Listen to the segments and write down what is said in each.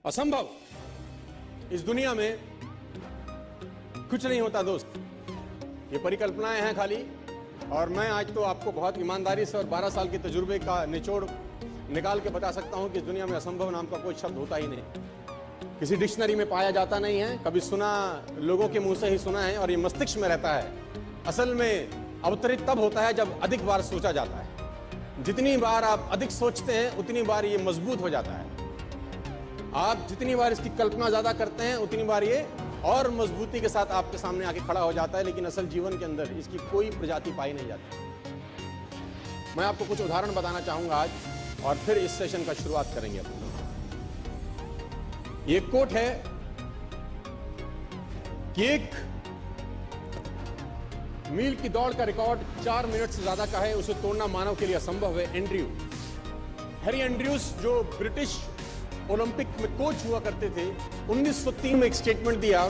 असंभव। इस दुनिया में कुछ नहीं होता दोस्त, ये परिकल्पनाएं हैं खाली। और मैं आज तो आपको बहुत ईमानदारी से और 12 साल के तजुर्बे का निचोड़ निकाल के बता सकता हूं कि इस दुनिया में असंभव नाम का कोई शब्द होता ही नहीं, किसी डिक्शनरी में पाया जाता नहीं है, कभी सुना लोगों के मुंह से ही सुना है और ये मस्तिष्क में रहता है। असल में अवतरित तब होता है जब अधिक बार सोचा जाता है। जितनी बार आप अधिक सोचते हैं उतनी बार ये मजबूत हो जाता है। आप जितनी बार इसकी कल्पना ज्यादा करते हैं उतनी बार ये और मजबूती के साथ आपके सामने आके खड़ा हो जाता है। लेकिन असल जीवन के अंदर इसकी कोई प्रजाति पाई नहीं जाती। मैं आपको कुछ उदाहरण बताना चाहूंगा आज और फिर इस सेशन का शुरुआत करेंगे अपन। ये कोट है कि 1 मील की दौड़ का रिकॉर्ड 4 मिनट से ज्यादा का है, उसे तोड़ना मानव के लिए असंभव है। हैरी एंड्रयूज जो ब्रिटिश ओलंपिक में कोच हुआ करते थे, 1903 में एक स्टेटमेंट दिया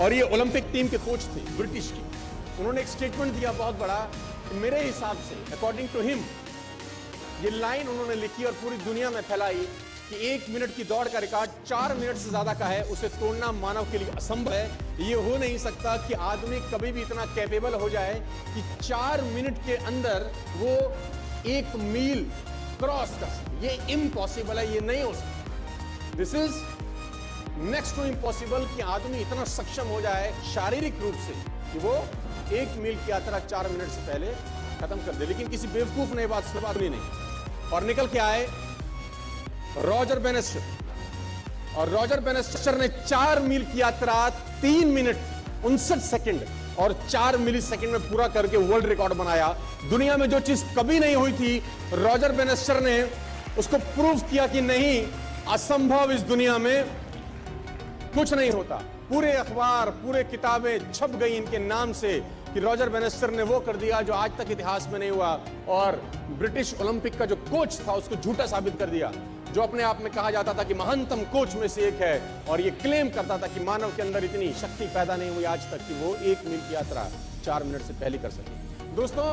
और ये ओलंपिक टीम के कोच थे ब्रिटिश की। उन्होंने एक स्टेटमेंट दिया बहुत बड़ा, मेरे हिसाब से अकॉर्डिंग टू हिम, ये लाइन उन्होंने लिखी और पूरी दुनिया में फैलाई कि 1 मिनट की दौड़ का रिकॉर्ड 4 मिनट से ज्यादा का है, उसे तोड़ना मानव के लिए असंभव है। ये हो नहीं सकता कि आदमी कभी भी इतना कैपेबल हो जाए कि 4 मिनट के अंदर वो 1 मील क्रॉस कर सके। ये इम्पॉसिबल है, ये नहीं हो सकता। This is next to impossible कि आदमी इतना सक्षम हो जाए शारीरिक रूप से कि वो 1 मील की यात्रा 4 मिनट से पहले खत्म कर दे। लेकिन किसी बेवकूफ ने बात सुनी नहीं और निकल के आए रॉजर बेनेस्टर। और रॉजर बेनेस्टर ने 4 मील की यात्रा 3 मिनट 59 सेकंड और 4 मिली सेकंड में पूरा करके वर्ल्ड रिकॉर्ड बनाया। दुनिया में जो चीज कभी नहीं हुई थी, रॉजर बेनेस्टर ने उसको प्रूव किया कि नहीं, असंभव इस दुनिया में कुछ नहीं होता। पूरे अखबार, पूरे किताबें छप गई इनके नाम से कि रॉजर बेनेस्टर ने वो कर दिया जो आज तक इतिहास में नहीं हुआ। और ब्रिटिश ओलंपिक का जो कोच था उसको झूठा साबित कर दिया, जो अपने आप में कहा जाता था कि महानतम कोच में से एक है, और ये क्लेम करता था कि मानव के अंदर इतनी शक्ति पैदा नहीं हुई आज तक कि वो 1 मील की यात्रा 4 मिनट से पहले कर सके। दोस्तों,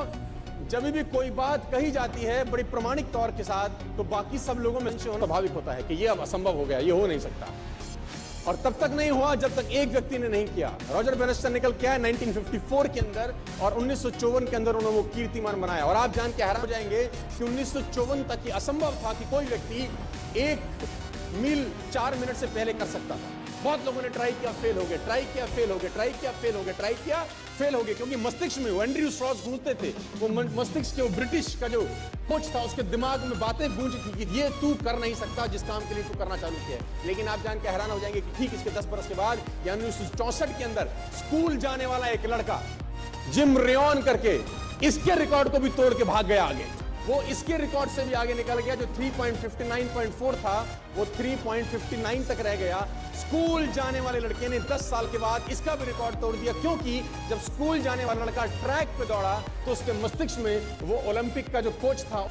जब भी कोई बात कही जाती है बड़ी प्रमाणिक तौर के साथ, तो बाकी सब लोगों में स्वाभाविक होता है कि ये अब असंभव हो गया, ये हो नहीं सकता। और तब तक नहीं हुआ जब तक एक व्यक्ति ने नहीं किया। रॉजर बेनेस्टर निकल के आया 1954 के अंदर और 1954 के अंदर उन्होंने वो कीर्तिमान बनाया। और आप जान के हैरान हो जाएंगे कि 1954 तक ये असंभव था कि कोई व्यक्ति 1 मील 4 मिनट से पहले कर सकता था। बहुत लोगों ने ट्राई किया, फेल हो गए, ट्राई किया, फेल हो गए, ट्राई किया, फेल हो गए, ट्राई किया, फेल हो गए, क्योंकि मस्तिष्क में एंड्रयू स्ट्रॉस गूंजते थे। वो मस्तिष्क के, वो ब्रिटिश का जो कोच था, उसके दिमाग में बातें गूंजी थी कि ये तू कर नहीं सकता जिस काम के लिए तू करना चालू किया है। लेकिन आप जान के हैरान हो जाएंगे कि ठीक इसके 10 बरस के बाद, यानी 1964 के अंदर, स्कूल जाने वाला एक लड़का जिम रेयन करके इसके रिकॉर्ड को भी तोड़ के भाग गया आगे। वो इसके रिकॉर्ड से भी आगे निकल गया, जो 3.59.4 था वो 3.59 तक रह गया। स्कूल जाने वाले लड़के ने 10 साल के बाद इसका भी रिकॉर्ड तोड़ दिया, क्योंकि जब स्कूल जाने वाला लड़का ट्रैक पे दौड़ा तो उसके मस्तिष्क में वो ओलंपिक का जो कोच था